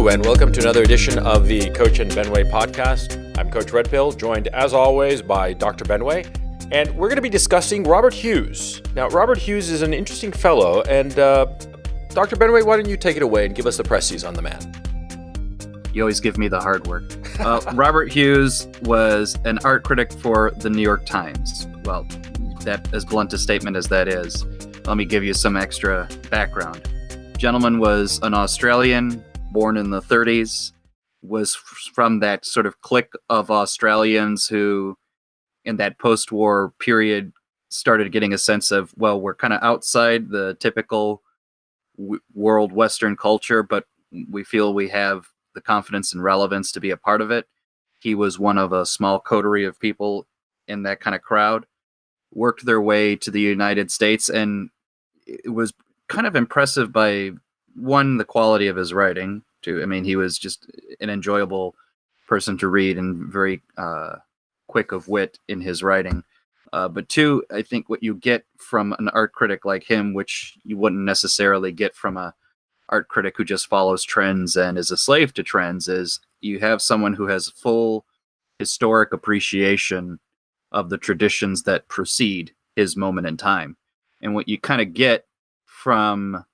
and welcome to another edition of the Coach and Benway podcast. I'm Coach Redpill, joined as always by Dr. Benway, and we're going to be discussing Robert Hughes. Now, Robert Hughes is an interesting fellow, and Dr. Benway, why don't you take it away and give us the pressies on the man? You always give me the hard work. Robert Hughes was an art critic for the New York Times. Well, that as blunt a statement as that is, let me give you some extra background. Gentleman was an Australian, born in the 30s, was from that sort of clique of Australians who, in that post-war period, started getting a sense of, well, we're kind of outside the typical world Western culture, but we feel we have the confidence and relevance to be a part of it. He was one of a small coterie of people in that kind of crowd, worked their way to the United States, and it was kind of impressive by, one, the quality of his writing. Two, I mean, he was just an enjoyable person to read and very quick of wit in his writing. But two, I think what you get from an art critic like him, which you wouldn't necessarily get from a art critic who just follows trends and is a slave to trends, is you have someone who has full historic appreciation of the traditions that precede his moment in time. And what you kind of get from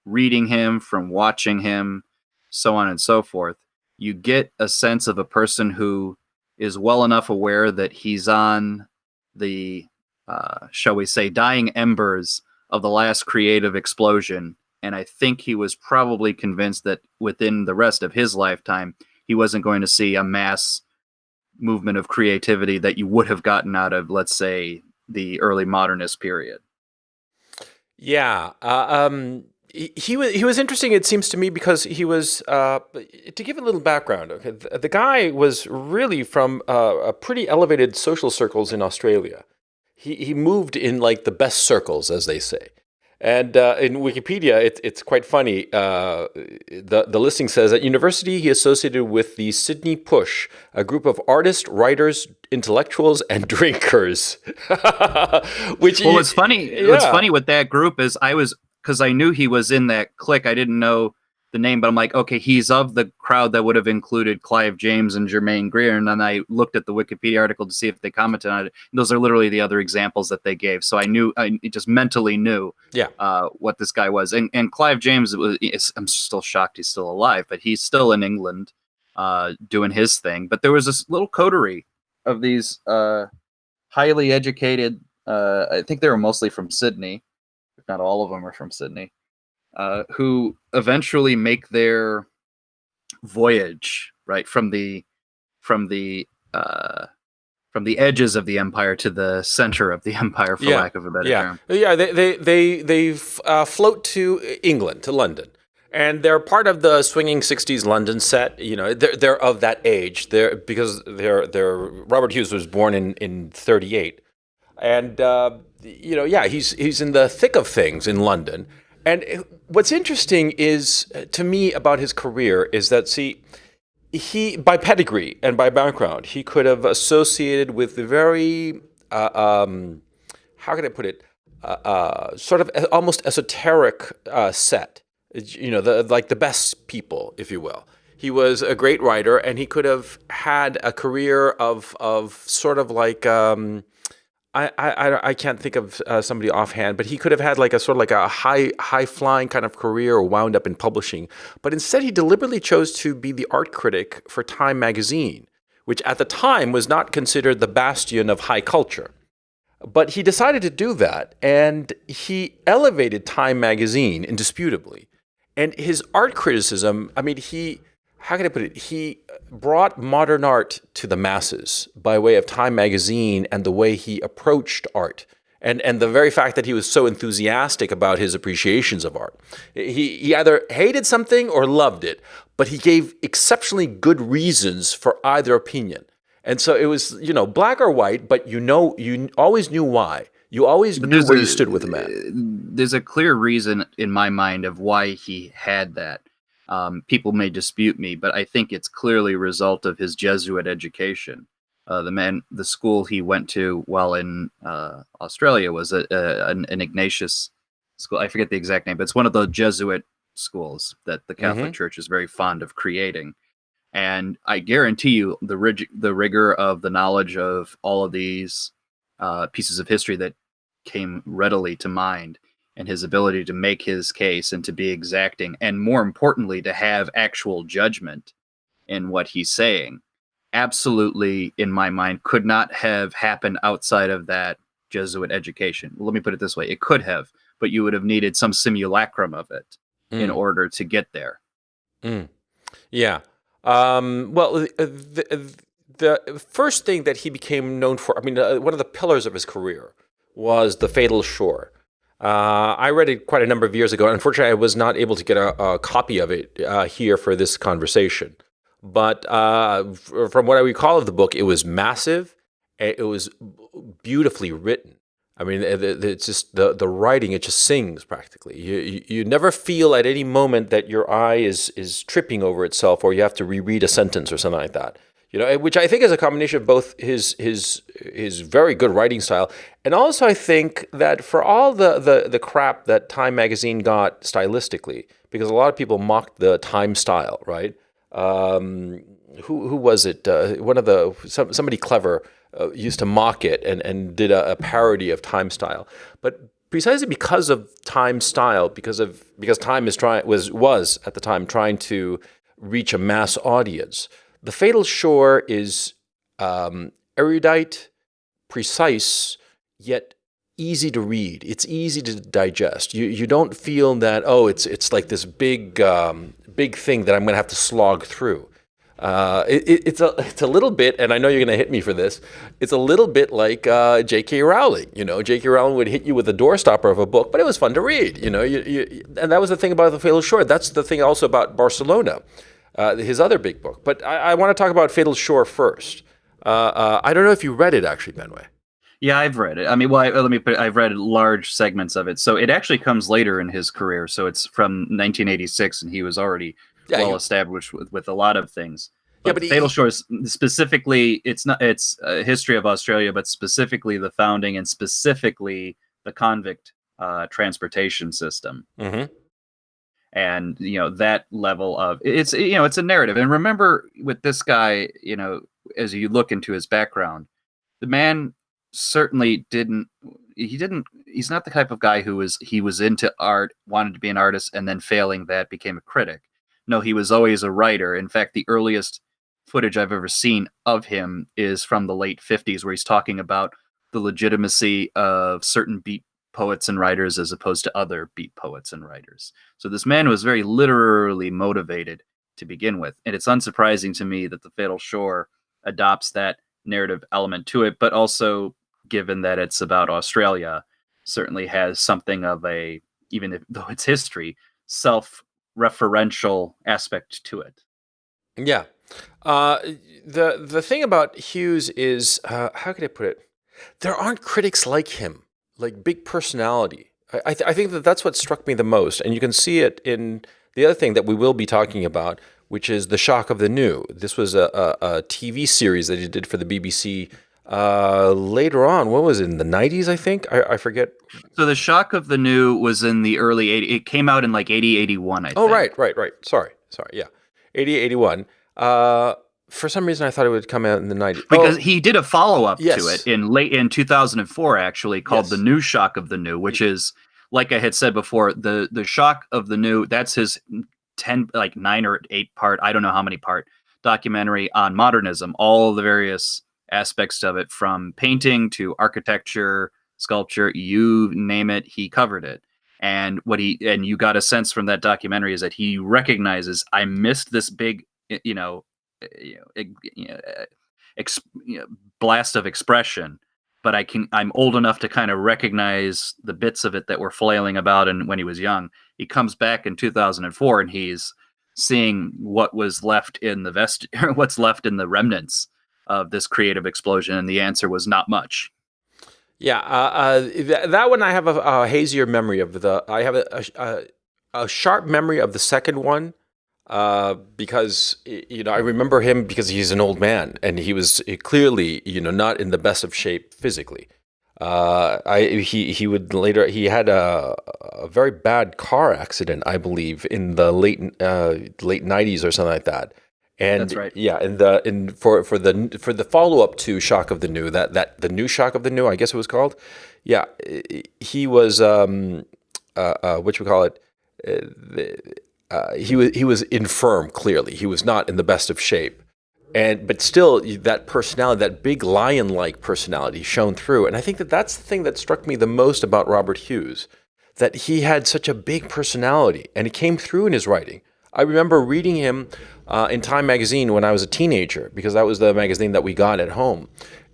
reading him, from watching him, so on and so forth, you get a sense of a person who is well enough aware that he's on the, shall we say, dying embers of the last creative explosion. And I think he was probably convinced that within the rest of his lifetime, he wasn't going to see a mass movement of creativity that you would have gotten out of, let's say, the early modernist period. Yeah. He was interesting, it seems to me, because he was, to give a little background, okay, the guy was really from a pretty elevated social circles in Australia. He moved in like the best circles, as they say. And in Wikipedia, it's quite funny. The listing says at university, he associated with the Sydney Push, a group of artists, writers, intellectuals, and drinkers. What's funny? Yeah. What's funny with that group is because I knew he was in that clique. I didn't know the name, but I'm like, okay, he's of the crowd that would have included Clive James and Germaine Greer. And then I looked at the Wikipedia article to see if they commented on it. And those are literally the other examples that they gave. So I just mentally knew what this guy was. And Clive James, I'm still shocked he's still alive, but he's still in England doing his thing. But there was this little coterie of these highly educated, I think they were mostly from Sydney, if not all of them are from Sydney, who eventually make their voyage right from the edges of the empire to the center of the empire, for lack of a better term. Yeah, they float to England, to London, and they're part of the swinging '60s London set. You know, they're of that age. Because Robert Hughes was born in '38, and he's in the thick of things in London. And what's interesting is, to me, about his career is that, he, by pedigree and by background, he could have associated with the very, how can I put it, sort of almost esoteric set, like the best people, if you will. He was a great writer, and he could have had a career of sort of like, I can't think of somebody offhand, but he could have had like a sort of like a high flying kind of career, or wound up in publishing. But instead, he deliberately chose to be the art critic for Time magazine, which at the time was not considered the bastion of high culture. But he decided to do that, and he elevated Time magazine indisputably. And his art criticism, I mean, how can I put it? He brought modern art to the masses by way of Time magazine and the way he approached art. And the very fact that he was so enthusiastic about his appreciations of art. He either hated something or loved it, but he gave exceptionally good reasons for either opinion. And so it was, black or white, but you always knew why. You always knew where you stood with a man. There's a clear reason in my mind of why he had that. People may dispute me, but I think it's clearly a result of his Jesuit education. The school he went to while in Australia was an Ignatius school. I forget the exact name, but it's one of the Jesuit schools that the Mm-hmm. Catholic Church is very fond of creating. And I guarantee you, the rigor of the knowledge of all of these pieces of history that came readily to mind, and his ability to make his case and to be exacting, and more importantly, to have actual judgment in what he's saying, absolutely, in my mind, could not have happened outside of that Jesuit education. Well, let me put it this way: it could have, but you would have needed some simulacrum of it in Mm. order to get there. Mm. Yeah. Well, the first thing that he became known for, I mean, one of the pillars of his career was The Fatal Shore. I read it quite a number of years ago. Unfortunately, I was not able to get a copy of it here for this conversation. But from what I recall of the book, it was massive. It was beautifully written. I mean, it's just the writing. It just sings practically. You never feel at any moment that your eye is tripping over itself, or you have to reread a sentence or something like that. Which I think is a combination of both his very good writing style, and also I think that for all the crap that Time magazine got stylistically, because a lot of people mocked the Time style, right? Who was it? Somebody clever used to mock it and did a parody of Time style, but precisely because of Time style, because Time was at the time trying to reach a mass audience. The Fatal Shore is erudite, precise, yet easy to read. It's easy to digest. You don't feel that, it's like this big thing that I'm going to have to slog through. It's a little bit, and I know you're going to hit me for this. It's a little bit like J.K. Rowling. J.K. Rowling would hit you with a doorstopper of a book, but it was fun to read. And that was the thing about The Fatal Shore. That's the thing also about Barcelona, his other big book. But I want to talk about Fatal Shore first. I don't know if you read it actually, Benway. Yeah, I've read it. I mean, well, I've read large segments of it. So it actually comes later in his career. So it's from 1986, and he was already well established with a lot of things. But Fatal Shore is specifically, it's a history of Australia, but specifically the founding and specifically the convict transportation system. Mm-hmm. And that level of it's a narrative. And remember, with this guy, as you look into his background, the man certainly he's not the type of guy who was into art, wanted to be an artist, and then failing that became a critic. No, he was always a writer. In fact, the earliest footage I've ever seen of him is from the late 50s, where he's talking about the legitimacy of certain beat poets and writers as opposed to other beat poets and writers. So this man was very literally motivated to begin with. And it's unsurprising to me that The Fatal Shore adopts that narrative element to it, but also, given that it's about Australia, certainly has something of a, though it's history, self-referential aspect to it. Yeah. The thing about Hughes is, how could I put it? There aren't critics like him, like big personality. I think that's what struck me the most. And you can see it in the other thing that we will be talking about, which is The Shock of the New. This was a TV series that he did for the BBC later on. What was it, in the 90s, I think? I forget. So The Shock of the New was in the early 80s. It came out in like 80, 81, I think. Oh, right. Sorry. Yeah. 80, 81. For some reason, I thought it would come out in the 90s. Because he did a follow-up to it in 2004, actually, called The New Shock of the New, which is, like I had said before, the Shock of the New, that's his 9 or 8 part, I don't know how many part, documentary on modernism, all the various aspects of it, from painting to architecture, sculpture, you name it, he covered it. And you got a sense from that documentary is that he recognizes, I missed this big, blast of expression, but I'm old enough to kind of recognize the bits of it that were flailing about. And when he was young, he comes back in 2004 and he's seeing what was left in what's left in the remnants of this creative explosion. And the answer was not much. Yeah, that one I have a hazier memory of. I have a sharp memory of the second one, because I remember him because he's an old man and he was clearly not in the best of shape physically. He would later he had a very bad car accident, I believe, in the late '90s or something like that. That's And right. yeah, for the follow up to Shock of the New, that the new Shock of the New, I guess it was called. Yeah, he was what you call it. He was infirm. Clearly, he was not in the best of shape, and but still that personality, that big lion-like personality, shone through. And I think that that's the thing that struck me the most about Robert Hughes, that he had such a big personality, and it came through in his writing. I remember reading him in Time magazine when I was a teenager, because that was the magazine that we got at home.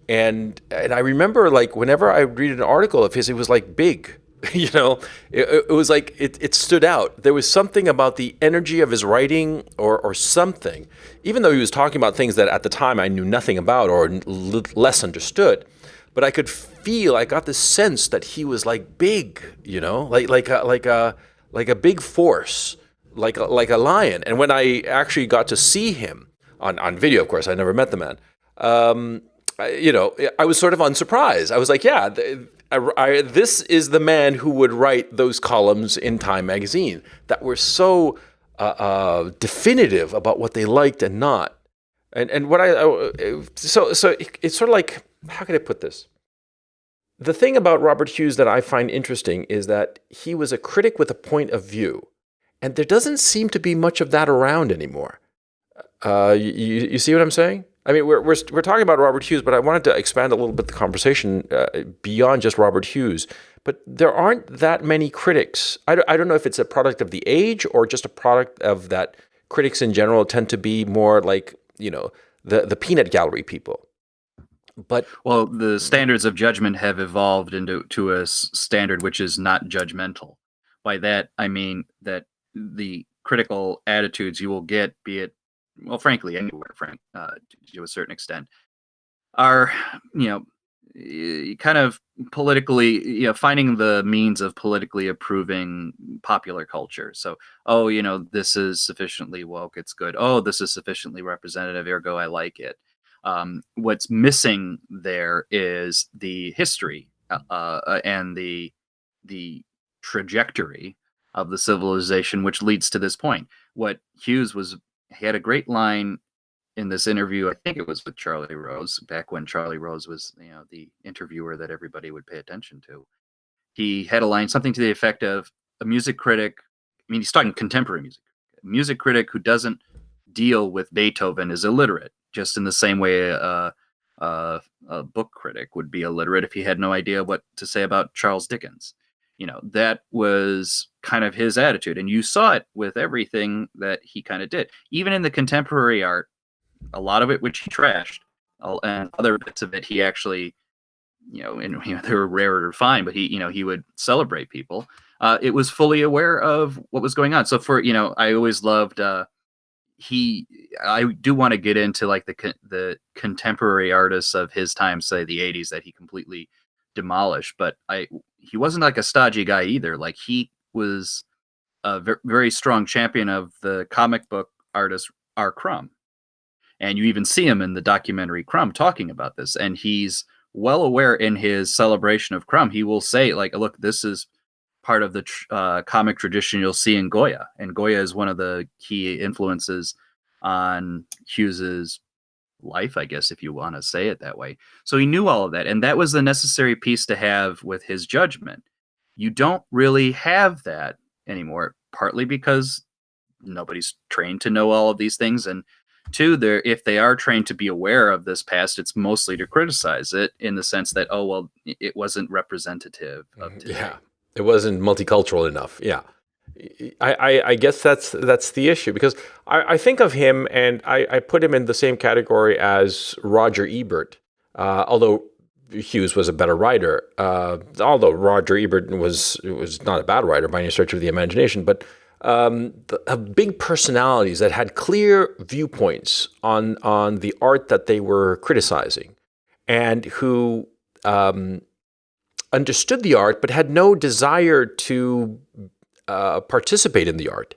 And I remember, like, whenever I read an article of his, it was like big. It was like it stood out. There was something about the energy of his writing, or something, even though he was talking about things that at the time I knew nothing about or less understood. But I got this sense that he was like big, like a big force, like a lion. And when I actually got to see him on video, of course, I never met the man. I was sort of unsurprised. I was like, yeah, this is the man who would write those columns in Time magazine that were so definitive about what they liked and not. And what it's sort of like, how can I put this? The thing about Robert Hughes that I find interesting is that he was a critic with a point of view, and there doesn't seem to be much of that around anymore. You see what I'm saying? I mean, we're talking about Robert Hughes, but I wanted to expand a little bit the conversation beyond just Robert Hughes. But there aren't that many critics. I don't know if it's a product of the age or just a product of that critics in general tend to be more like, the peanut gallery people. But Well, the standards of judgment have evolved into a standard which is not judgmental. By that, I mean that the critical attitudes you will get, be it, well, frankly, anywhere, to a certain extent, are, you know, kind of politically, finding the means of politically approving popular culture. So, oh, this is sufficiently woke, it's good. Oh, this is sufficiently representative, ergo I like it. What's missing there is the history, and the trajectory of the civilization, which leads to this point. What Hughes was, he had a great line in this interview. I think it was with Charlie Rose, back when Charlie Rose was, the interviewer that everybody would pay attention to. He had a line, something to the effect of, a music critic. I mean, he's talking contemporary music. A music critic who doesn't deal with Beethoven is illiterate, just in the same way a book critic would be illiterate if he had no idea what to say about Charles Dickens. That was kind of his attitude, and you saw it with everything that he kind of did, even in the contemporary art. A lot of it which he trashed, and other bits of it he actually, and they were rare or fine, but he would celebrate people. It was fully aware of what was going on. So I always loved, I do want to get into like the contemporary artists of his time, say the 80s, that he completely demolished, but he wasn't like a stodgy guy either. Like, he was a very strong champion of the comic book artist R. Crumb. And you even see him in the documentary Crumb talking about this. And he's well aware, in his celebration of Crumb, he will say, like, look, this is part of the comic tradition you'll see in Goya. And Goya is one of the key influences on Hughes's life, I guess, if you want to say it that way. So he knew all of that. And that was the necessary piece to have with his judgment. You don't really have that anymore, partly because nobody's trained to know all of these things. And two, if they are trained to be aware of this past, it's mostly to criticize it, in the sense that, oh, well, it wasn't representative of today. yeah, it wasn't multicultural enough. Yeah. I guess that's the issue, because I think of him, and I put him in the same category as Roger Ebert, although Hughes was a better writer. Although Roger Ebert was not a bad writer by any stretch of the imagination, but big personalities that had clear viewpoints on the art that they were criticizing, and who understood the art but had no desire to participate in the art.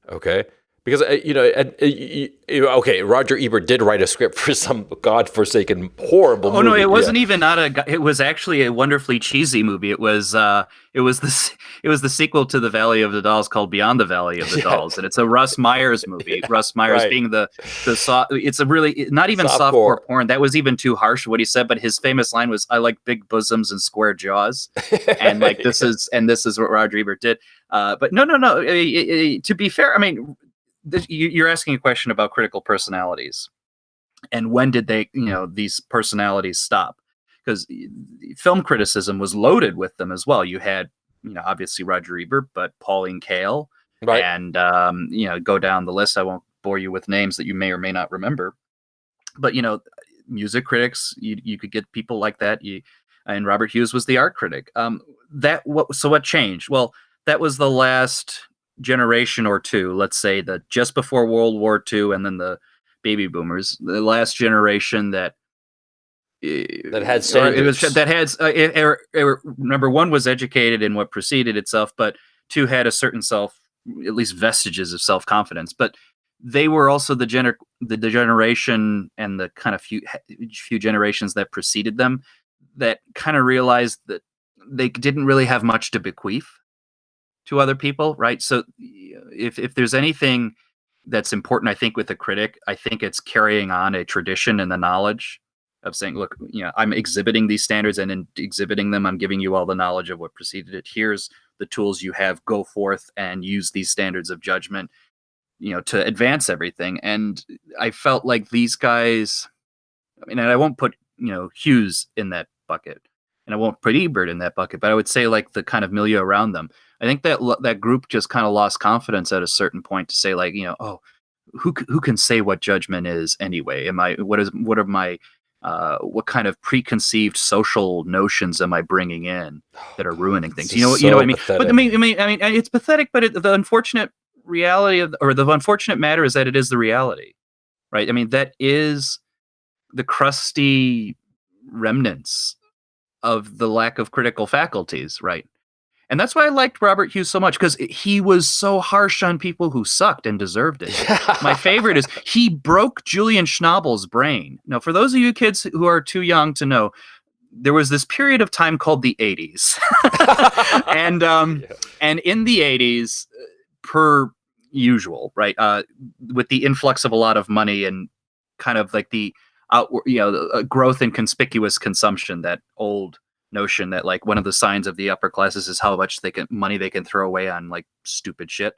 Okay, Because okay, Roger Ebert did write a script for some godforsaken horrible Oh no, movie. it Yeah. wasn't even not a. It was actually a wonderfully cheesy movie. It was this. It was the sequel to The Valley of the Dolls called Beyond the Valley of the Yeah. Dolls, and it's a Russ Myers movie. Yeah, Russ Myers right. being the soft. It's a really not even softcore Softcore. porn. That was even too harsh what he said. But his famous line was, "I like big bosoms and square jaws," and like Yeah. this is what Roger Ebert did. But no. To be fair, I mean, you're asking a question about critical personalities and when did they these personalities stop, because film criticism was loaded with them as well. You had obviously Roger Ebert, but Pauline Kael, Right. and go down the list. I won't bore you with names that you may or may not remember, but music critics, you could get people like that. And Robert Hughes was the art critic. What changed? Well, that was the last generation or two, let's say, that just before World War II, and then the baby boomers, the last generation that That had standards. number one was educated in what preceded itself, but two had a certain at least vestiges of self-confidence. But they were also the generation and the kind of few generations that preceded them that kind of realized that they didn't really have much to bequeath to other people, right? So if there's anything that's important, I think, with a critic, I think it's carrying on a tradition and the knowledge of saying, look, I'm exhibiting these standards, and in exhibiting them, I'm giving you all the knowledge of what preceded it. Here's the tools you have. Go forth and use these standards of judgment, to advance everything. And I felt like these guys, I mean, and I won't put, Hughes in that bucket, and I won't put Ebert in that bucket, but I would say like the kind of milieu around them. I think that group just kind of lost confidence at a certain point to say, like, oh, who can say what judgment is anyway? What are my what kind of preconceived social notions am I bringing in that are ruining things? You know what I mean? Pathetic. But I mean, it's pathetic. But the unfortunate reality or the unfortunate matter is that it is the reality, right? I mean, that is the crusty remnants of the lack of critical faculties, right? And that's why I liked Robert Hughes so much, because he was so harsh on people who sucked and deserved it. My favorite is he broke Julian Schnabel's brain. Now, for those of you kids who are too young to know, there was this period of time called the 80s. And in the 80s, per usual, right, with the influx of a lot of money and kind of like the outward, growth in conspicuous consumption, that old notion that like one of the signs of the upper classes is how much money they can throw away on like stupid shit.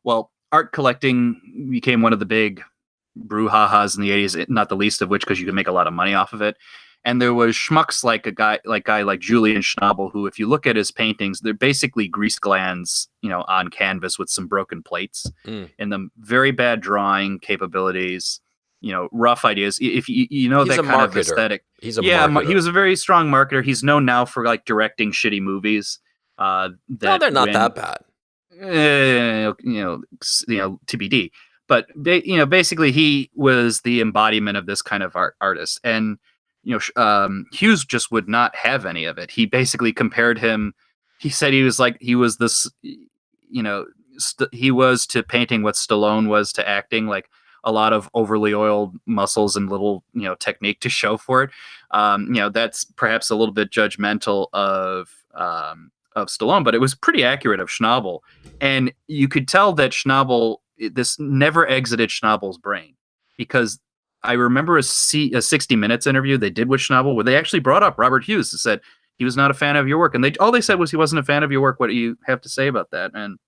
Well, art collecting became one of the big brouhahas in the 80s, not the least of which because you can make a lot of money off of it. And there was schmucks like a guy like Julian Schnabel, who, if you look at his paintings, they're basically grease glands, on canvas with some broken plates in them. Very bad drawing capabilities, rough ideas. If you know He's that a kind of marketer. aesthetic. He's a Yeah, marketer. he was a very strong marketer. He's known now for like directing shitty movies. No, they're not that bad. TBD. But basically, he was the embodiment of this kind of artist, and Hughes just would not have any of it. He basically compared him. He said he was this, he was to painting what Stallone was to acting, like a lot of overly oiled muscles and little technique to show for it. That's perhaps a little bit judgmental of Stallone, but it was pretty accurate of Schnabel, and you could tell that this never exited Schnabel's brain, because I remember a 60 Minutes interview they did with Schnabel where they actually brought up Robert Hughes and said he was not a fan of your work, and all they said was he wasn't a fan of your work. What do you have to say about that? And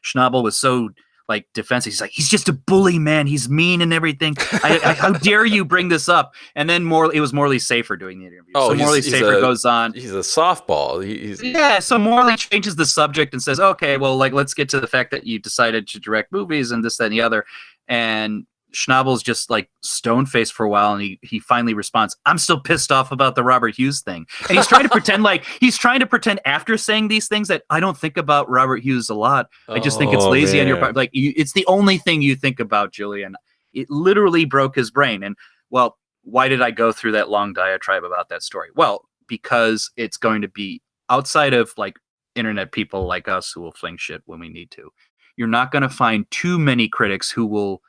Schnabel was so like defensive. He's like, he's just a bully, man. He's mean and everything. How dare you bring this up? And then it was Morley Safer doing the interview. Oh, so Morley Safer goes on. He's a softball. So Morley changes the subject and says, okay, well, like, let's get to the fact that you decided to direct movies and this, that, and the other. And Schnabel's just like stone faced for a while, and he finally responds, I'm still pissed off about the Robert Hughes thing. And he's trying to pretend after saying these things that I don't think about Robert Hughes a lot. I just think it's lazy on your part. Like, it's the only thing you think about, Julian. It literally broke his brain. And well, why did I go through that long diatribe about that story? Well, because it's going to be outside of like internet people like us who will fling shit when we need to. you're not going to find too many critics who will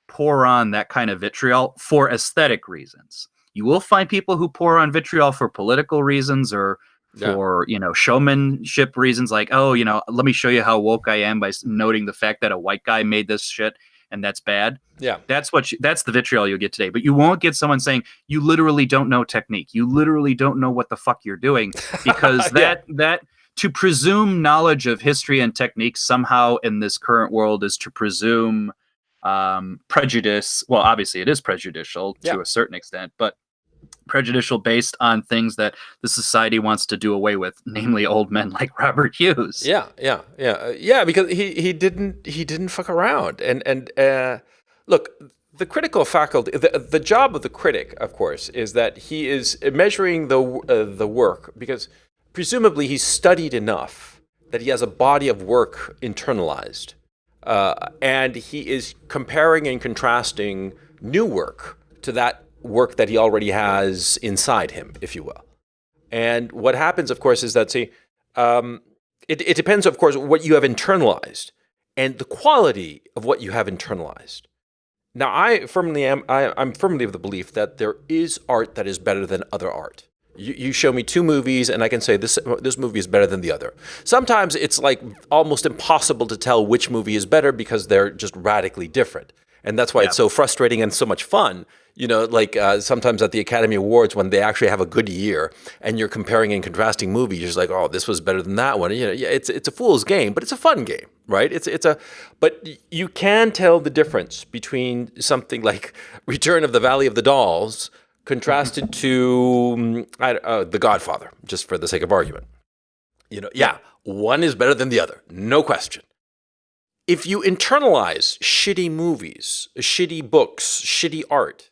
pour on that kind of vitriol for aesthetic reasons. You will find people who pour on vitriol for political reasons or for showmanship reasons, like, oh, let me show you how woke I am by noting the fact that a white guy made this shit and that's bad. Yeah, that's the vitriol you'll get today. But you won't get someone saying you literally don't know technique, you literally don't know what the fuck you're doing, because that to presume knowledge of history and technique somehow in this current world is to presume prejudice. Well, obviously it is prejudicial to a certain extent, but prejudicial based on things that the society wants to do away with, namely old men like Robert Hughes. Because he didn't fuck around. And look, the critical faculty, the job of the critic, of course, is that he is measuring the work, because presumably he's studied enough that he has a body of work internalized, and he is comparing and contrasting new work to that work that he already has inside him, if you will. And what happens, of course, is that, it depends, of course, what you have internalized and the quality of what you have internalized. Now, I'm firmly of the belief that there is art that is better than other art. You show me two movies and I can say this movie is better than the other. Sometimes it's like almost impossible to tell which movie is better because they're just radically different. And that's why it's so frustrating and so much fun. Sometimes at the Academy Awards when they actually have a good year and you're comparing and contrasting movies, you're just like, oh, this was better than that one. It's a fool's game, but it's a fun game, right? But you can tell the difference between something like Return of the Valley of the Dolls contrasted to The Godfather, just for the sake of argument. One is better than the other, no question. If you internalize shitty movies, shitty books, shitty art,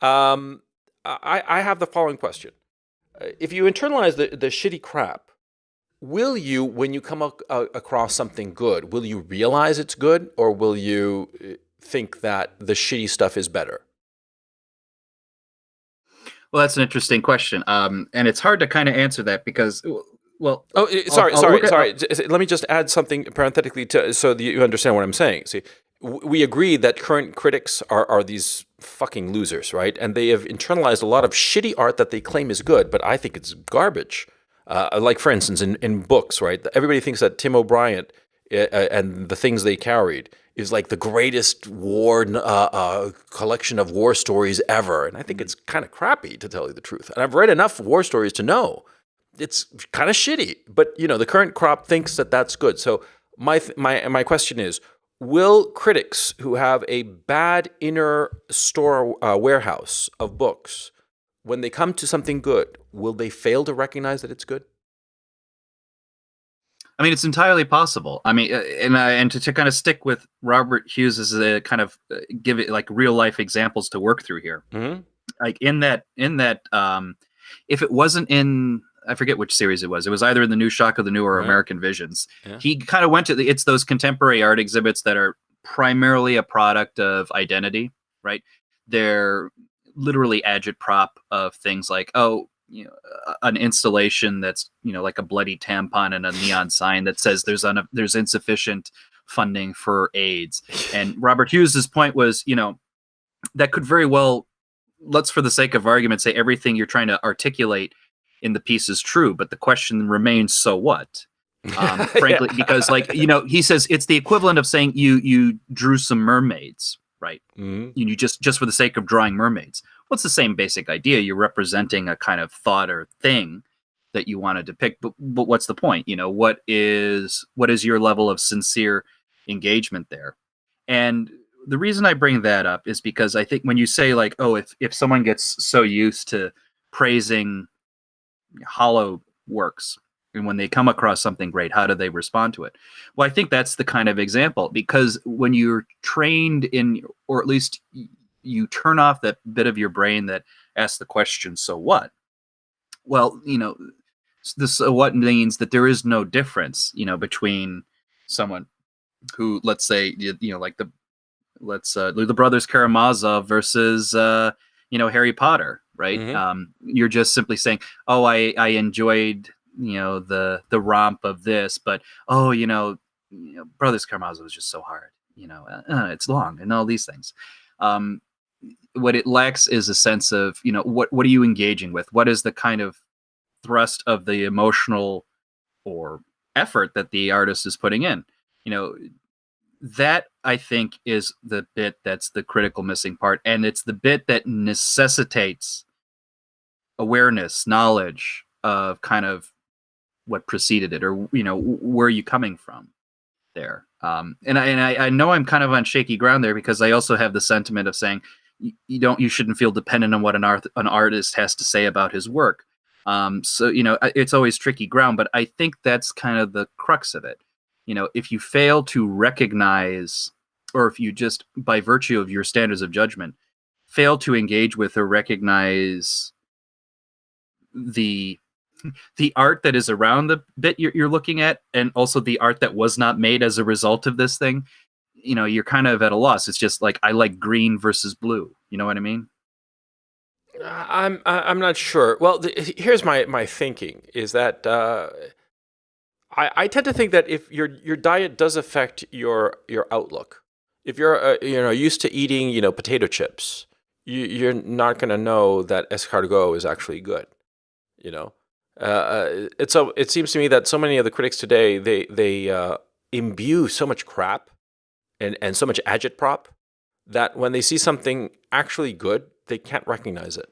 I have the following question. If you internalize the shitty crap, will you, when you come across something good, will you realize it's good, or will you think that the shitty stuff is better? Well, that's an interesting question. And it's hard to kind of answer that because... Well, sorry. Let me just add something parenthetically so that you understand what I'm saying. See, we agree that current critics are these fucking losers, right? And they have internalized a lot of shitty art that they claim is good, but I think it's garbage. Like, for instance, in books, right? Everybody thinks that Tim O'Brien and the things they carried is like the greatest war collection of war stories ever. And I think it's kind of crappy, to tell you the truth. And I've read enough war stories to know it's kind of shitty, but the current crop thinks that that's good. So my question is, will critics who have a bad inner store warehouse of books, when they come to something good, will they fail to recognize that it's good? I mean, it's entirely possible. I mean, and to kind of stick with Robert Hughes as a kind of give it like real life examples to work through here. Mm-hmm. Like in that, if it wasn't in, I forget which series it was either in the New Shock of the New or American Visions. Yeah. He kind of went to it's those contemporary art exhibits that are primarily a product of identity, right? They're literally agitprop of things like, an installation that's, like a bloody tampon and a neon sign that says there's insufficient funding for AIDS. And Robert Hughes's point was, that could very well, let's for the sake of argument say everything you're trying to articulate in the piece is true, but the question remains, so what? Frankly, because he says it's the equivalent of saying you drew some mermaids, right? Mm-hmm. You just for the sake of drawing mermaids. Well, it's the same basic idea. You're representing a kind of thought or thing that you want to depict, but what's the point? What is your level of sincere engagement there? And the reason I bring that up is because I think when you say like, oh, if someone gets so used to praising hollow works, and when they come across something great, how do they respond to it? Well, I think that's the kind of example, because when you're trained in, or at least you turn off that bit of your brain that asks the question, so what? Well, the so what means that there is no difference, between someone who, let's say, like the brothers Karamazov versus, Harry Potter, right? Mm-hmm. You're just simply saying, oh, I enjoyed, the romp of this, but Brothers Karamazov is just so hard. It's long and all these things. Um, what it lacks is a sense of, what are you engaging with? What is the kind of thrust of the emotional or effort that the artist is putting in? You know, that I think is the bit that's the critical missing part, and it's the bit that necessitates awareness, knowledge of kind of what preceded it, or where are you coming from there. And I know I'm kind of on shaky ground there, because I also have the sentiment of saying you shouldn't feel dependent on what an artist has to say about his work. So it's always tricky ground, but I think that's kind of the crux of it. If you fail to recognize, or if you just by virtue of your standards of judgment fail to engage with or recognize the art that is around the bit you're looking at, and also the art that was not made as a result of this thing, you're kind of at a loss. It's just like, I like green versus blue. You know what I mean? I'm not sure. Well, here's my thinking is that I tend to think that if your diet does affect your outlook. If you're used to eating potato chips, you're not going to know that escargot is actually good. You know, it seems to me that so many of the critics today they imbue so much crap and so much agitprop that when they see something actually good, they can't recognize it,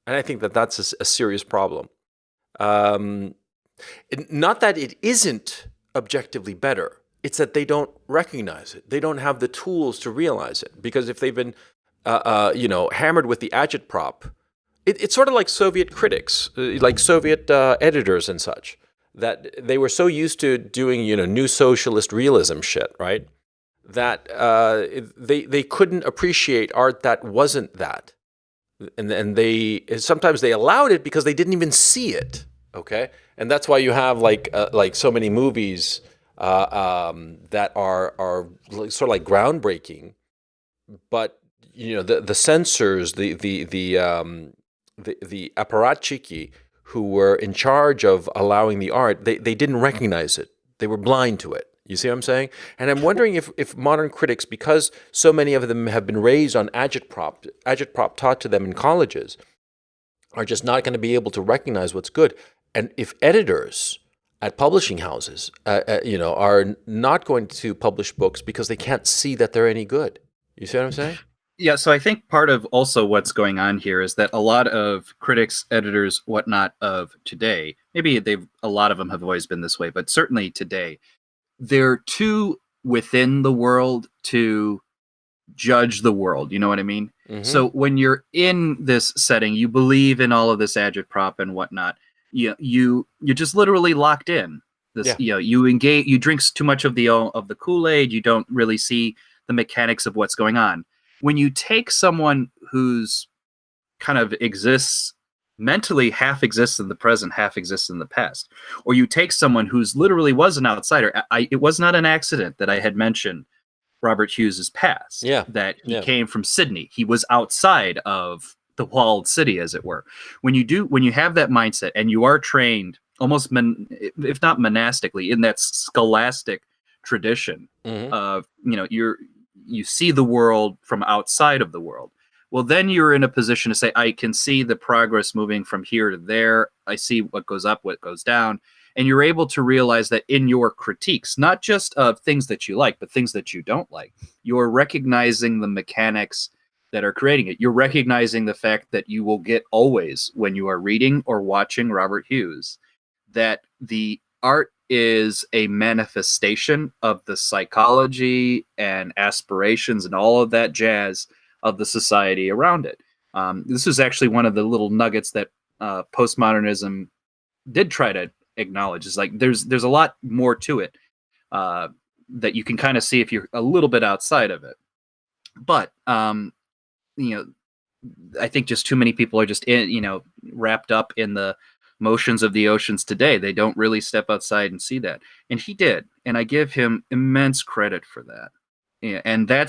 and I think that that's a serious problem. Um, Not that it isn't objectively better. It's that they don't recognize it. They don't have the tools to realize it. Because if they've been, hammered with the agitprop, it's sort of like Soviet critics, like Soviet editors and such, that they were so used to doing, new socialist realism shit, right? That they couldn't appreciate art that wasn't that, and they sometimes they allowed it because they didn't even see it. Okay, and that's why you have like so many movies that are sort of like groundbreaking, but the censors, the apparatchiki who were in charge of allowing the art, they didn't recognize it. They were blind to it. You see what I'm saying? And I'm wondering if modern critics, because so many of them have been raised on agitprop taught to them in colleges, are just not going to be able to recognize what's good. And if editors at publishing houses, are not going to publish books because they can't see that they're any good. You see what I'm saying? Yeah, so I think part of also what's going on here is that a lot of critics, editors, whatnot of today, maybe a lot of them have always been this way, but certainly today, they're too within the world to judge the world. You know what I mean? Mm-hmm. So when you're in this setting, you believe in all of this agitprop and whatnot. You're just literally locked in. This, Yeah. You engage. You drink too much of the Kool-Aid. You don't really see the mechanics of what's going on. When you take someone who's kind of exists mentally, half exists in the present, half exists in the past, or you take someone who's literally was an outsider. It was not an accident that I had mentioned Robert Hughes's past. Yeah. That he Yeah. came from Sydney. He was outside of the walled city, as it were. When you have that mindset and you are trained almost, if not monastically, in that scholastic tradition Mm-hmm. of, you see the world from outside of the world. Well, then you're in a position to say, I can see the progress moving from here to there. I see what goes up, what goes down. And you're able to realize that in your critiques, not just of things that you like, but things that you don't like, you're recognizing the mechanics that are creating it. You're recognizing the fact that you will get always, when you are reading or watching Robert Hughes, that the art is a manifestation of the psychology and aspirations and all of that jazz of the society around it. This is actually one of the little nuggets that postmodernism did try to acknowledge. Is like there's a lot more to it that you can kind of see if you're a little bit outside of it. But I think just too many people are just wrapped up in the motions of the oceans today. They don't really step outside and see that. And he did. And I give him immense credit for that. Yeah, and I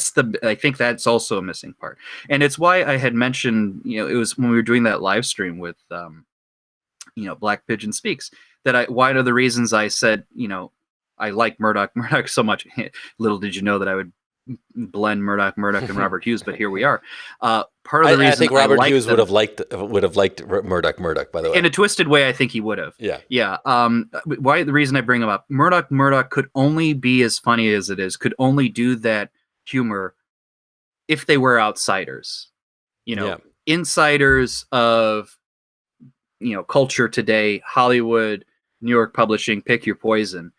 think that's also a missing part. And it's why I had mentioned, it was when we were doing that live stream with, Black Pigeon Speaks, that one of the reasons I said, I like Murdoch so much. Little did you know that I would blend Murdoch, and Robert Hughes, but here we are. Part of the I reason think Robert like Hughes them, would have liked Murdoch. By the way, in a twisted way, I think he would have. yeah. Yeah. Why the reason I bring him up? Murdoch could only be as funny as it is. Could only do that humor if they were outsiders. Yeah. Insiders of culture today, Hollywood, New York publishing, pick your poison.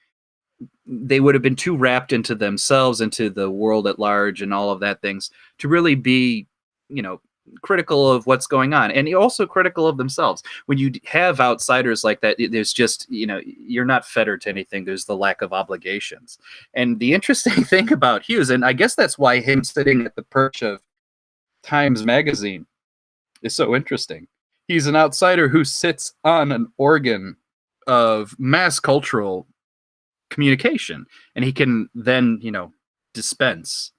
They would have been too wrapped into themselves, into the world at large, and all of that things to really be, critical of what's going on, and also critical of themselves. When you have outsiders like that, there's just you're not fettered to anything. There's the lack of obligations. And the interesting thing about Hughes, and I guess that's why him sitting at the perch of Times Magazine is so interesting. He's an outsider who sits on an organ of mass cultural communication, and he can then dispense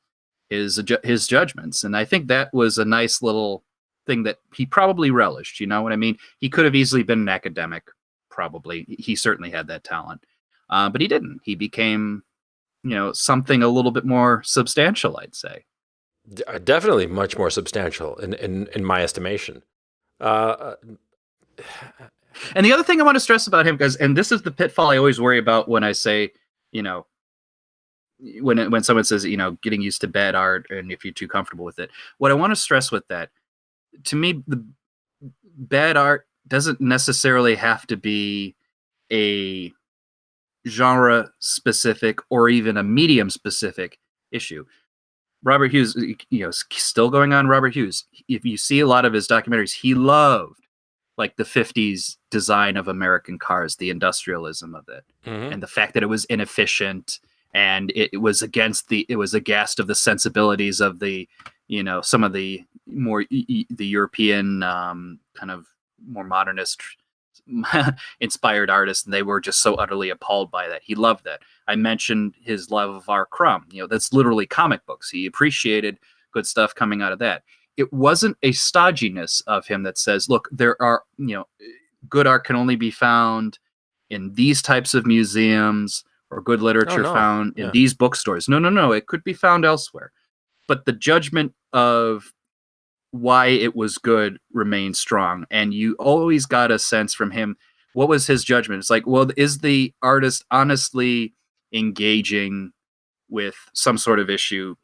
his judgments. And I think that was a nice little thing that he probably relished. You know what I mean? He could have easily been an academic. Probably he certainly had that talent, but he didn't. He became something a little bit more substantial, I'd say. Definitely much more substantial in my estimation. And the other thing I want to stress about him, and this is the pitfall I always worry about when I say, when someone says, getting used to bad art, and if you're too comfortable with it, what I want to stress with that, to me, the bad art doesn't necessarily have to be a genre specific or even a medium specific issue. Robert Hughes, still going on Robert Hughes. If you see a lot of his documentaries, he loved like the 50s design of American cars, the industrialism of it, and the fact that it was inefficient, and it was aghast of the sensibilities of the, some of the more the European kind of more modernist inspired artists, and they were just so utterly appalled by that. He loved that. I mentioned his love of R. Crumb. That's literally comic books. He appreciated good stuff coming out of that. It wasn't a stodginess of him that says, look, there are, good art can only be found in these types of museums, or good literature found in these bookstores. No. It could be found elsewhere. But the judgment of why it was good remained strong. And you always got a sense from him, what was his judgment? It's like, well, is the artist honestly engaging with some sort of issue,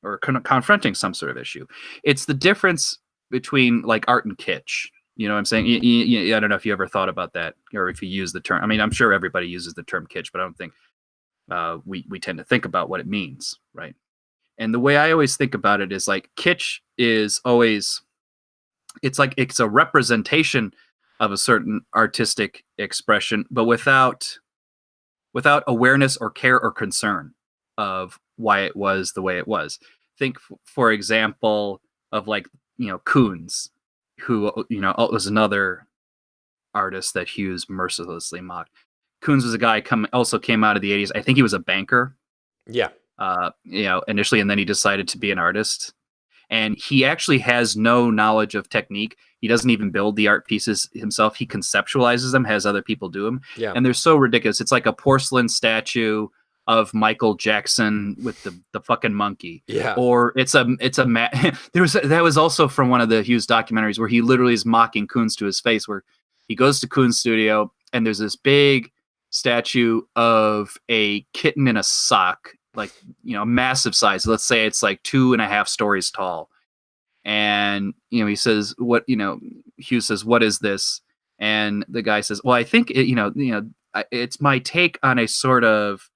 or confronting some sort of issue? It's the difference between like art and kitsch. You know what I'm saying? I don't know if you ever thought about that, or if you use the term. I mean, I'm sure everybody uses the term kitsch, but I don't think we tend to think about what it means, right? And the way I always think about it is like kitsch is always, it's like it's a representation of a certain artistic expression, but without awareness or care or concern of why it was the way it was. Think, for example, of like, Koons, who, was another artist that Hughes mercilessly mocked. Koons was a guy also came out of the 80s. I think he was a banker. Yeah. Initially, and then he decided to be an artist. And he actually has no knowledge of technique. He doesn't even build the art pieces himself. He conceptualizes them, has other people do them. Yeah. And they're so ridiculous. It's like a porcelain statue of Michael Jackson with the fucking monkey. Yeah. Or that was also from one of the Hughes documentaries where he literally is mocking Koons to his face, where he goes to Koons' studio and there's this big statue of a kitten in a sock, like, massive size. Let's say it's like 2.5 stories tall. And, he says, Hughes says, what is this? And the guy says, well, I think it's my take on a sort of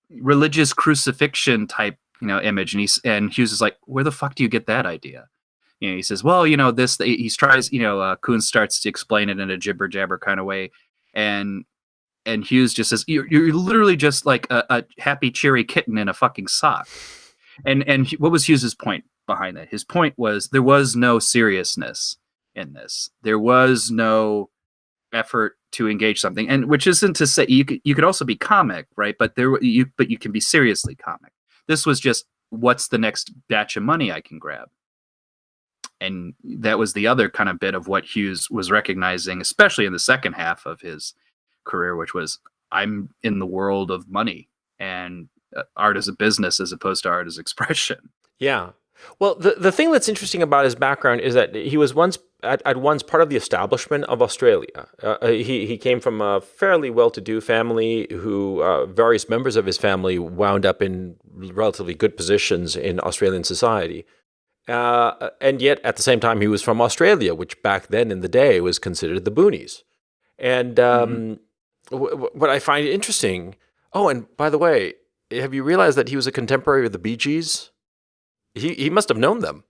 religious crucifixion type, image. And Hughes is like, where the fuck do you get that idea? He says, well, this, he tries, Koons starts to explain it in a jibber jabber kind of way. And Hughes just says, you're literally just like a happy, cheery kitten in a fucking sock. And what was Hughes's point behind that? His point was there was no seriousness in this. There was no effort to engage something, and which isn't to say you could also be comic, right? But you can be seriously comic. This was just, what's the next batch of money I can grab? And that was the other kind of bit of what Hughes was recognizing, especially in the second half of his career, which was, I'm in the world of money and art as a business as opposed to art as expression. Yeah. Well, the thing that's interesting about his background is that he was once at once part of the establishment of Australia. He came from a fairly well-to-do family who various members of his family wound up in relatively good positions in Australian society. And yet, at the same time, he was from Australia, which back then in the day was considered the boonies. And Mhm. what I find interesting, oh, and by the way, have you realized that he was a contemporary of the Bee Gees? He must have known them,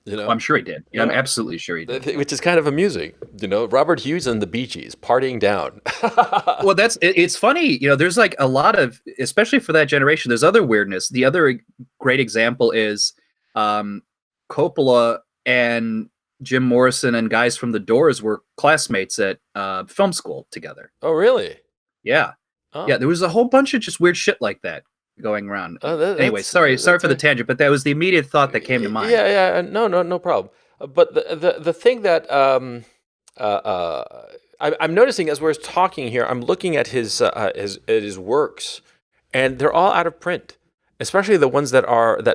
you Oh, know? I'm sure he did. Yeah, I'm Yeah. absolutely sure he did. Which is kind of amusing, Robert Hughes and the Bee Gees partying down. Well, it's funny, there's like a lot of, especially for that generation, there's other weirdness. The other great example is um, Coppola and Jim Morrison and guys from The Doors were classmates at film school together. Oh, really? Yeah. Yeah, Oh, there was a whole bunch of just weird shit like that going around. oh Anyway, sorry that's for the tangent, but that was the immediate thought that came to mind. yeah, yeah. No problem. But the thing that I'm noticing as we're talking here, I'm looking at his works, and they're all out of print, especially the ones that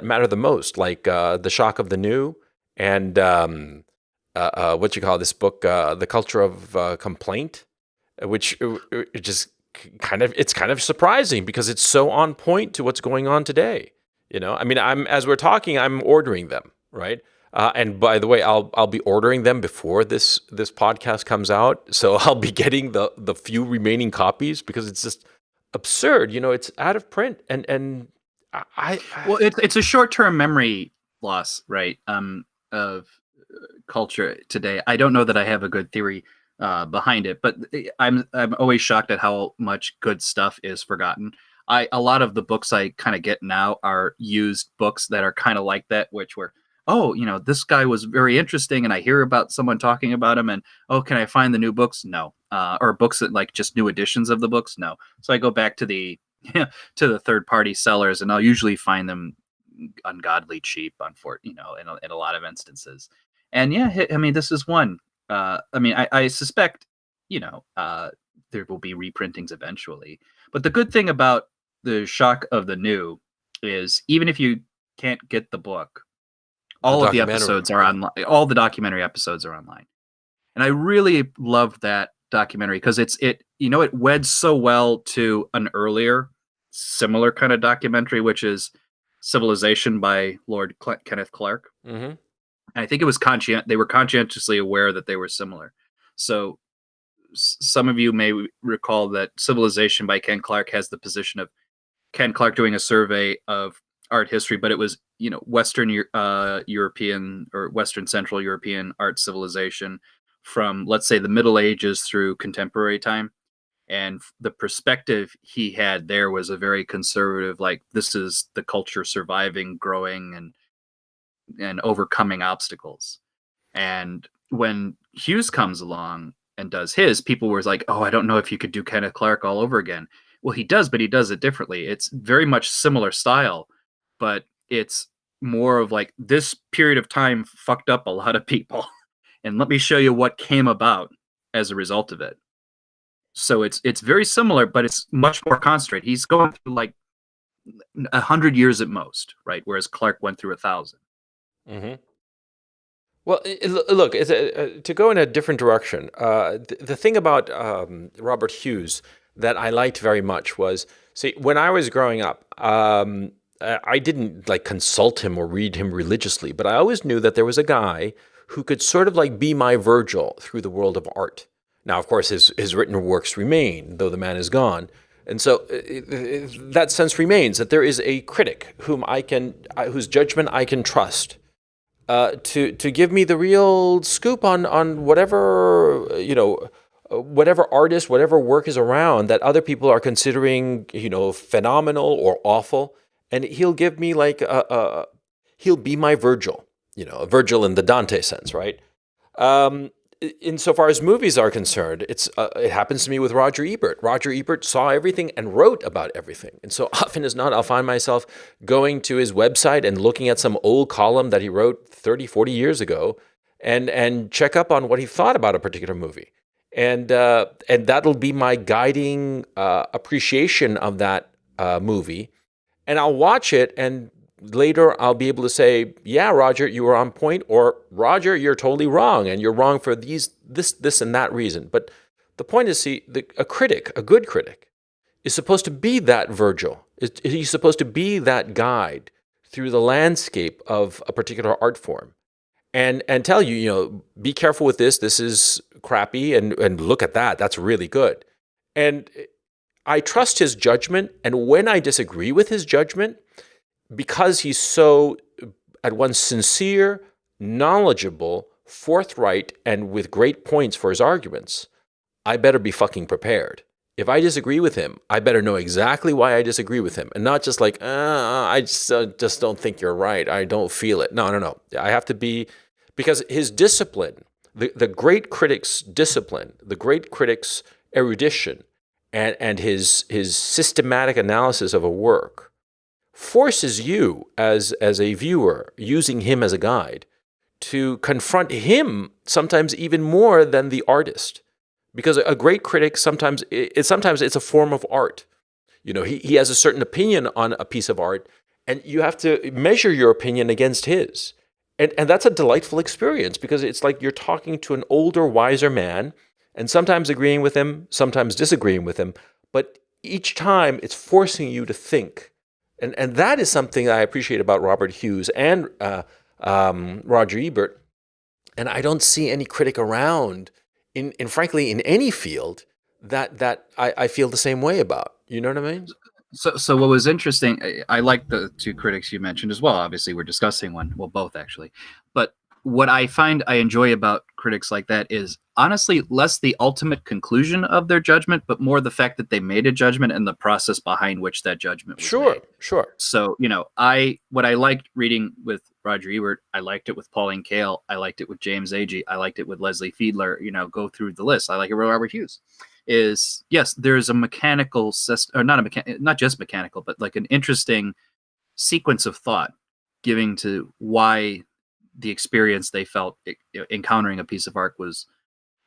matter the most, like The Shock of the New and what you call this book, The Culture of Complaint, which it just it's kind of surprising because it's so on point to what's going on today. I mean, I'm as we're talking, I'm ordering them, right? And by the way, I'll be ordering them before this podcast comes out, so I'll be getting the few remaining copies because it's just absurd. It's out of print, and Well, it's a short-term memory loss, right? Of culture today. I don't know that I have a good theory behind it, but I'm always shocked at how much good stuff is forgotten. A lot of the books I kind of get now are used books that are kind of like that, which were, oh, this guy was very interesting, and I hear about someone talking about him, and oh, can I find the new books? No, or books that like just new editions of the books? No. So I go back to the to the third party sellers, and I'll usually find them ungodly cheap, in a lot of instances. And yeah, I mean, this is one. I mean, I suspect, there will be reprintings eventually. But the good thing about the Shock of the New is even if you can't get the book, the all of the documentary, episodes are yeah. online. All the documentary episodes are online, and I really loved that documentary because it weds so well to an earlier similar kind of documentary, which is Civilization by Lord Kenneth Clark. Mm-hmm. And I think it was they were conscientiously aware that they were similar. So some of you may recall that Civilization by Ken Clark has the position of Ken Clark doing a survey of art history, but it was Western European or Western Central European art civilization from, let's say, the Middle Ages through contemporary time. And the perspective he had there was a very conservative, like, this is the culture surviving, growing, and overcoming obstacles. And when Hughes comes along and does his, people were like, oh, I don't know if you could do Kenneth Clark all over again. Well, he does, but he does it differently. It's very much similar style, but it's more of like, this period of time fucked up a lot of people. And let me show you what came about as a result of it. So it's very similar, but it's much more concentrated. He's going through like 100 years at most, right? Whereas Clark went through 1,000. Mm-hmm. Well, look, to go in a different direction, the thing about Robert Hughes that I liked very much was, see, when I was growing up, I didn't like consult him or read him religiously, but I always knew that there was a guy who could sort of like be my Virgil through the world of art. Now, of course, his written works remain, though the man is gone. And so that sense remains that there is a critic whose judgment I can trust to give me the real scoop on whatever whatever artist, whatever work is around that other people are considering phenomenal or awful, and he'll give me like he'll be my Virgil, a Virgil in the Dante sense, right? Insofar as movies are concerned, it happens to me with Roger Ebert. Roger Ebert saw everything and wrote about everything. And so often as not, I'll find myself going to his website and looking at some old column that he wrote 30, 40 years ago and check up on what he thought about a particular movie. and that'll be my guiding appreciation of that movie. And I'll watch it, and later I'll be able to say, yeah, Roger, you were on point, or Roger, you're totally wrong, and you're wrong for this and that reason. But the point is, see, a critic, a good critic, is supposed to be that Virgil. He's supposed to be that guide through the landscape of a particular art form, and tell you, be careful with this. This is crappy, and look at that. That's really good. And I trust his judgment, and when I disagree with his judgment, because he's so at once sincere, knowledgeable, forthright, and with great points for his arguments, I better be fucking prepared. If I disagree with him, I better know exactly why I disagree with him, and not just like, I just don't think you're right. I don't feel it. No. I have to be, because his discipline, the great critic's discipline, the great critic's erudition, and his systematic analysis of a work forces you as a viewer, using him as a guide, to confront him sometimes even more than the artist. Because a great critic, sometimes it's a form of art. He has a certain opinion on a piece of art, and you have to measure your opinion against his. And that's a delightful experience, because it's like you're talking to an older, wiser man, and sometimes agreeing with him, sometimes disagreeing with him, but each time it's forcing you to think. And that is something that I appreciate about Robert Hughes and Roger Ebert. And I don't see any critic around, in frankly, in any field, that I feel the same way about. You know what I mean? So what was interesting, I like the two critics you mentioned as well. Obviously, we're discussing one, well, both actually. But what I find I enjoy about critics like that is honestly less the ultimate conclusion of their judgment, but more the fact that they made a judgment and the process behind which that judgment was made. Sure. So, what I liked reading with Roger Ebert, I liked it with Pauline Kael, I liked it with James Agee, I liked it with Leslie Fiedler, go through the list. I like it with Robert Hughes. Is yes, there's a mechanical system, or not just mechanical, but like an interesting sequence of thought giving to why the experience they felt encountering a piece of art was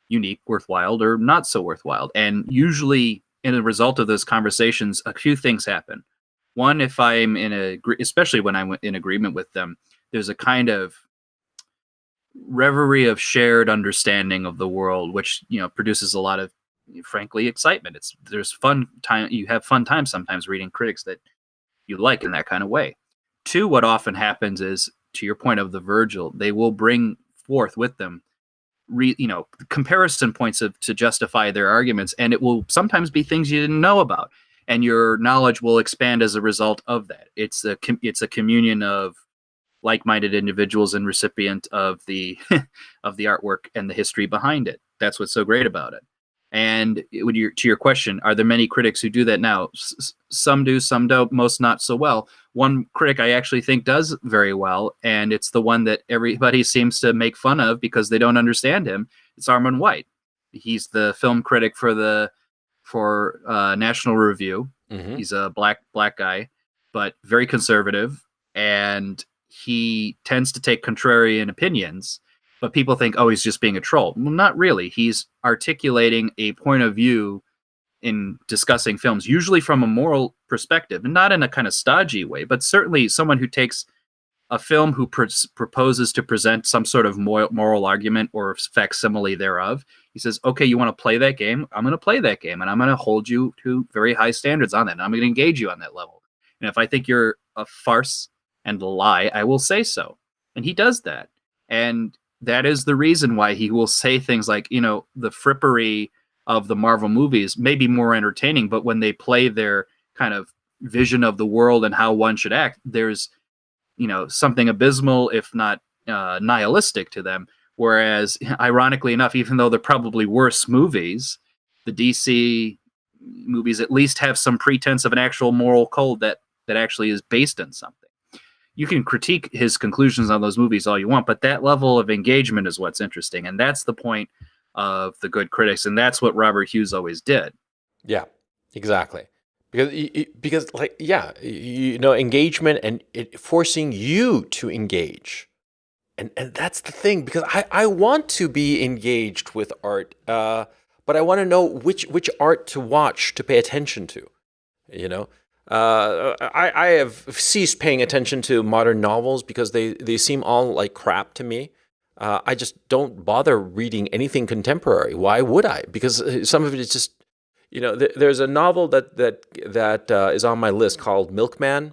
unique, worthwhile, or not so worthwhile. And usually, in the result of those conversations, a few things happen. One, if I'm especially when I'm in agreement with them, there's a kind of reverie of shared understanding of the world, which produces a lot of, frankly, excitement. There's fun time. You have fun time sometimes reading critics that you like in that kind of way. Two, what often happens is, to your point of the Virgil, they will bring forth with them, comparison points to justify their arguments, and it will sometimes be things you didn't know about, and your knowledge will expand as a result of that. It's a communion of like-minded individuals and recipient of the of the artwork and the history behind it. That's what's so great about it. And to your question, are there many critics who do that now? Some do, some don't, most not so well. One critic I actually think does very well, and it's the one that everybody seems to make fun of because they don't understand him. It's Armond White. He's the film critic for National Review. Mm-hmm. He's a black guy, but very conservative, and he tends to take contrarian opinions. But people think, oh, he's just being a troll. Well, not really. He's articulating a point of view in discussing films, usually from a moral perspective, and not in a kind of stodgy way, but certainly someone who takes a film who proposes to present some sort of moral argument or facsimile thereof. He says, okay, you want to play that game? I'm going to play that game, and I'm going to hold you to very high standards on that, and I'm going to engage you on that level. And if I think you're a farce and a lie, I will say so. And he does that. And that is the reason why he will say things like, the frippery of the Marvel movies may be more entertaining, but when they play their kind of vision of the world and how one should act, there's, something abysmal, if not nihilistic to them. Whereas, ironically enough, even though they're probably worse movies, the DC movies at least have some pretense of an actual moral code that actually is based on something. You can critique his conclusions on those movies all you want, but that level of engagement is what's interesting. And that's the point of the good critics. And that's what Robert Hughes always did. Yeah, exactly. Because engagement and it forcing you to engage. And that's the thing, because I want to be engaged with art, but but I want to know which art to watch, to pay attention to. You know, I have ceased paying attention to modern novels because they seem all like crap to me. I just don't bother reading anything contemporary. Why would I? Because some of it is just, there's a novel that is on my list called Milkman.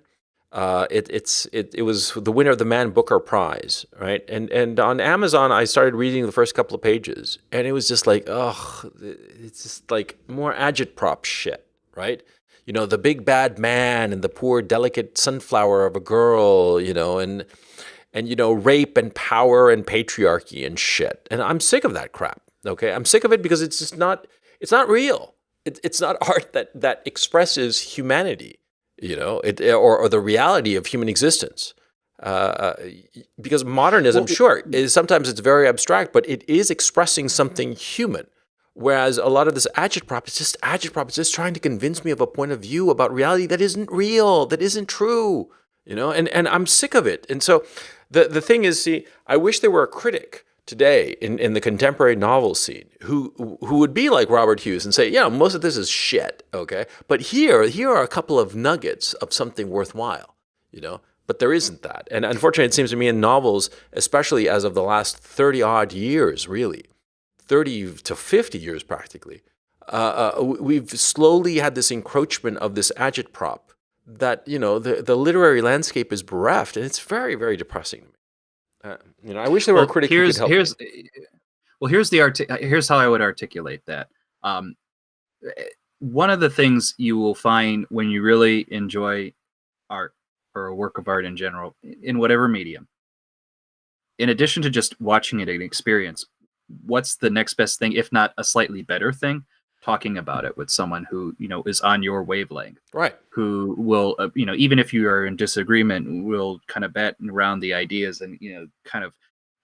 It was the winner of the Man Booker Prize, right? And on Amazon, I started reading the first couple of pages, and it was just like, ugh, it's just like more agitprop shit, right? The big bad man and the poor delicate sunflower of a girl, and rape and power and patriarchy and shit. And I'm sick of that crap. Okay, I'm sick of it because it's just not. It's not real. It's not art that expresses humanity. Or the reality of human existence. Because modernism, sure, is sometimes it's very abstract, but it is expressing something human. Whereas a lot of this agitprop, it's just trying to convince me of a point of view about reality that isn't real, that isn't true. And I'm sick of it. And so the thing is, see, I wish there were a critic today in the contemporary novel scene who would be like Robert Hughes and say, yeah, most of this is shit, okay? But here are a couple of nuggets of something worthwhile, But there isn't that. And unfortunately, it seems to me in novels, especially as of the last 30-odd years, really, 30 to 50 years practically, we've slowly had this encroachment of this agitprop that, the literary landscape is bereft, and it's very, very depressing to me. I wish there were a critic who could help. Here's how I would articulate that. One of the things you will find when you really enjoy art or a work of art in general, in whatever medium, in addition to just watching it and experience, what's the next best thing, if not a slightly better thing? Talking about it with someone who is on your wavelength, right? Who will even if you are in disagreement, will kind of bat around the ideas and kind of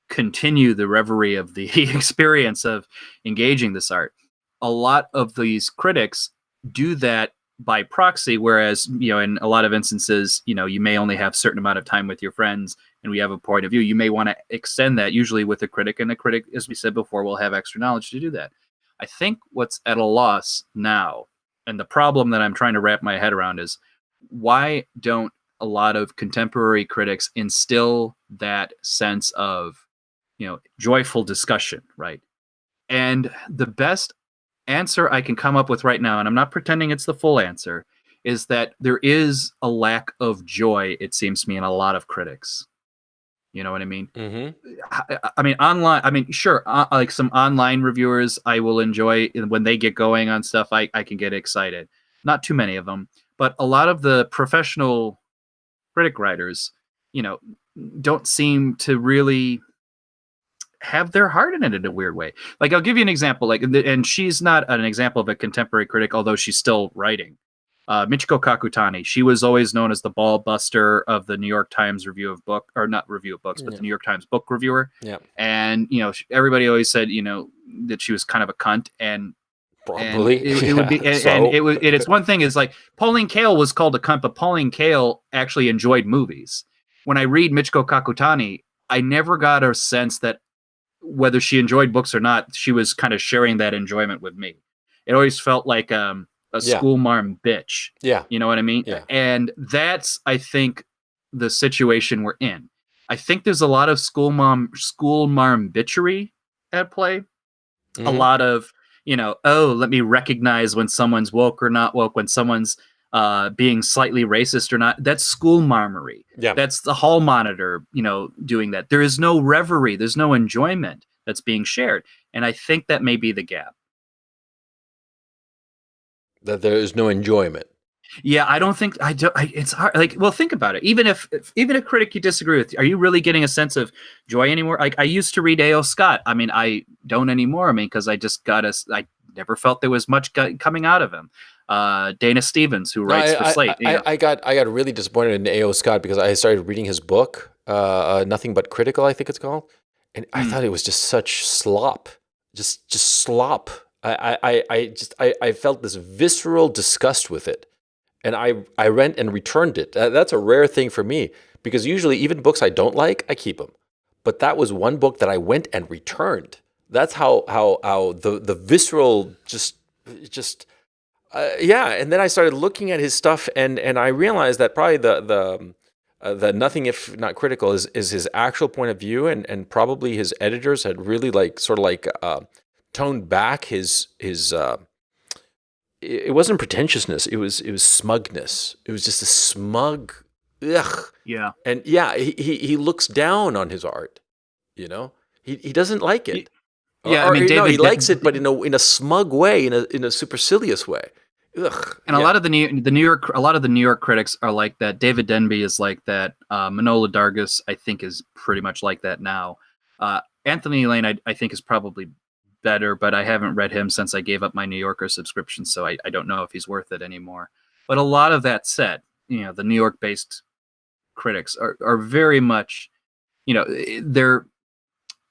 continue the reverie of the experience of engaging this art. A lot of these critics do that by proxy, whereas in a lot of instances you may only have a certain amount of time with your friends and we have a point of view. You may want to extend that, usually with a critic, and a critic, as we said before, will have extra knowledge to do that. I think what's at a loss now, and the problem that I'm trying to wrap my head around, is why don't a lot of contemporary critics instill that sense of, joyful discussion, right? And the best answer I can come up with right now, and I'm not pretending it's the full answer, is that there is a lack of joy, it seems to me, in a lot of critics. You know what I mean? Mm-hmm. I mean, online. I mean, sure. Like some online reviewers, I will enjoy when they get going on stuff. I can get excited. Not too many of them, but a lot of the professional critic writers, don't seem to really have their heart in it in a weird way. Like, I'll give you an example. And she's not an example of a contemporary critic, although she's still writing. Michiko Kakutani. She was always known as the ball buster of the New York Times review of book, or not review of books, but the New York Times book reviewer. Yeah. And everybody always said that she was kind of a cunt, and probably it would be, and it's one thing is like Pauline Kael was called a cunt, but Pauline Kael actually enjoyed movies. When I read Michiko Kakutani, I never got a sense that whether she enjoyed books or not, she was kind of sharing that enjoyment with me. It always felt like a school marm bitch. Yeah. You know what I mean? Yeah. And that's, I think, the situation we're in. I think there's a lot of school marm bitchery at play. Mm-hmm. A lot of, let me recognize when someone's woke or not woke, when someone's being slightly racist or not. That's school marmery. Yeah. That's the hall monitor, doing that. There is no reverie. There's no enjoyment that's being shared. And I think that may be the gap. That there is no enjoyment. Yeah, I don't think it's hard. Like, well, think about it. Even a critic you disagree with, are you really getting a sense of joy anymore? Like, I used to read A.O. Scott. I mean, I don't anymore. I mean, because I never felt there was much coming out of him. Dana Stevens, who writes for Slate. I got really disappointed in A.O. Scott because I started reading his book, Nothing But Critical, I think it's called, and I thought it was just such slop, just slop. I felt this visceral disgust with it, and I rent and returned it. That's a rare thing for me because usually even books I don't like, I keep them. But that was one book that I went and returned. That's how the visceral just yeah. And then I started looking at his stuff, and I realized that probably the nothing if not critical is his actual point of view, and probably his editors had really like sort of like toned back his it wasn't pretentiousness, it was smugness. It was just a smug ugh. Yeah. And yeah, he looks down on his art, you know. He doesn't like it. Yeah, Or, I mean, no, David, he likes it, but in a smug way, in a supercilious way. Ugh. and a lot of the New York critics are like that. David Denby is like that. Manola Dargis, I think, is pretty much like that now. Anthony Lane, I think, is probably better, but I haven't read him since I gave up my New Yorker subscription, so I don't know if he's worth it anymore. But a lot of that said, the New York-based critics are very much,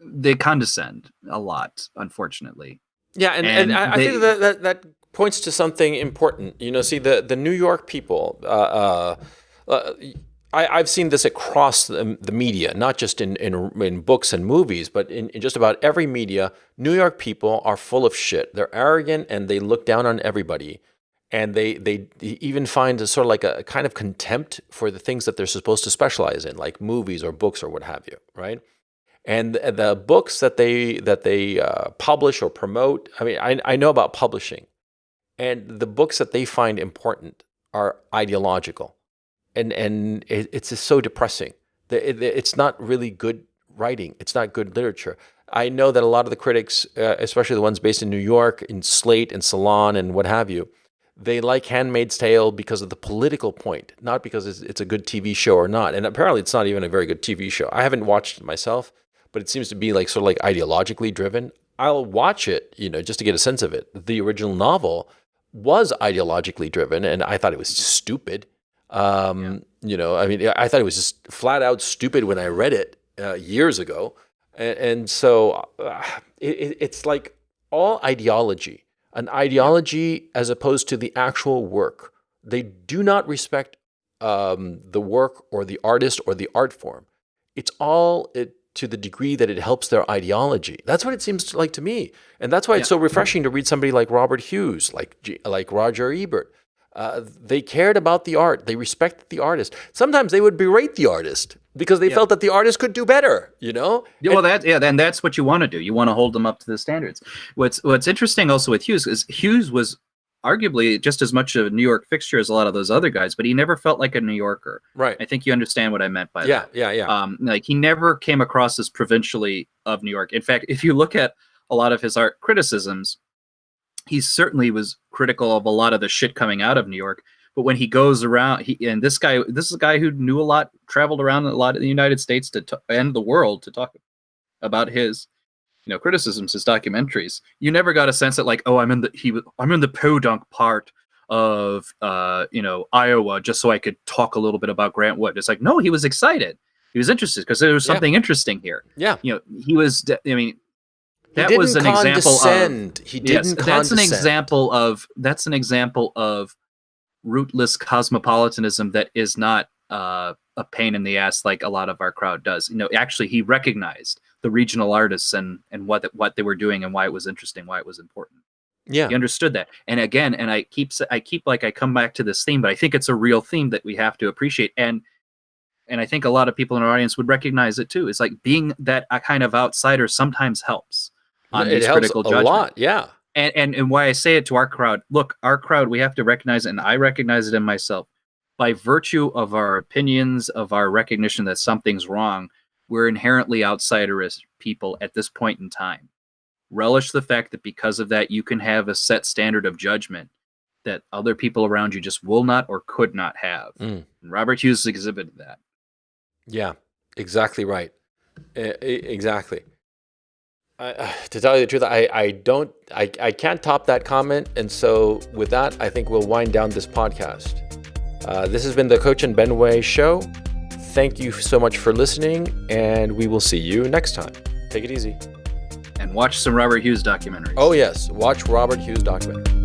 they condescend a lot, unfortunately. Yeah, and I think that points to something important. See, the New York people, I've seen this across the media, not just in books and movies, but in just about every media. New York people are full of shit. They're arrogant and they look down on everybody. And they even find a sort of like a kind of contempt for the things that they're supposed to specialize in, like movies or books or what have you, right? And the books that they publish or promote, I mean, I know about publishing, and the books that they find important are ideological, and it's just so depressing. It's not really good writing. It's not good literature. I know that a lot of the critics, especially the ones based in New York, in Slate and Salon and what have you, they like Handmaid's Tale because of the political point, not because it's a good TV show or not. And apparently it's not even a very good TV show. I haven't watched it myself, but it seems to be like sort of like ideologically driven. I'll watch it, just to get a sense of it. The original novel was ideologically driven, and I thought it was stupid. I mean, I thought it was just flat out stupid when I read it years ago. And so it's like all ideology. An ideology as opposed to the actual work. They do not respect the work or the artist or the art form. It's all to the degree that it helps their ideology. That's what it seems like to me. And that's why it's so refreshing to read somebody like Robert Hughes, like Roger Ebert. They cared about the art. They respected the artist. Sometimes they would berate the artist because they felt that the artist could do better, Yeah, well, and that's what you want to do. You want to hold them up to the standards. What's interesting also with Hughes is Hughes was arguably just as much a New York fixture as a lot of those other guys, but he never felt like a New Yorker. Right. I think you understand what I meant by that. Yeah. Like he never came across as provincially of New York. In fact, if you look at a lot of his art criticisms, he certainly was critical of a lot of the shit coming out of New York. But when he goes around, this is a guy who knew a lot, traveled around a lot in the United States and the world to talk about his, criticisms, his documentaries. You never got a sense that like, oh, I'm in the podunk part of Iowa just so I could talk a little bit about Grant Wood. It's like, no, he was excited. He was interested because there was something interesting here. Yeah. He was. I mean. That was an example of. He didn't condescend. That's an example of rootless cosmopolitanism that is not a pain in the ass like a lot of our crowd does. Actually, he recognized the regional artists and what they were doing and why it was interesting, why it was important. Yeah, he understood that. And again, and I come back to this theme, but I think it's a real theme that we have to appreciate. And I think a lot of people in our audience would recognize it too. It's like being that a kind of outsider sometimes helps. It helps a lot, yeah. And why I say it to our crowd, look, our crowd, we have to recognize it, and I recognize it in myself. By virtue of our opinions, of our recognition that something's wrong, we're inherently outsiderish people at this point in time. Relish the fact that because of that, you can have a set standard of judgment that other people around you just will not or could not have. And Robert Hughes exhibited that. Yeah, exactly right. Exactly. To tell you the truth, I can't top that comment, and so with that, I think we'll wind down this podcast. This has been the Coach and Benway Show. Thank you so much for listening, and we will see you next time. Take it easy. And watch some Robert Hughes documentaries. Oh yes, watch Robert Hughes documentaries.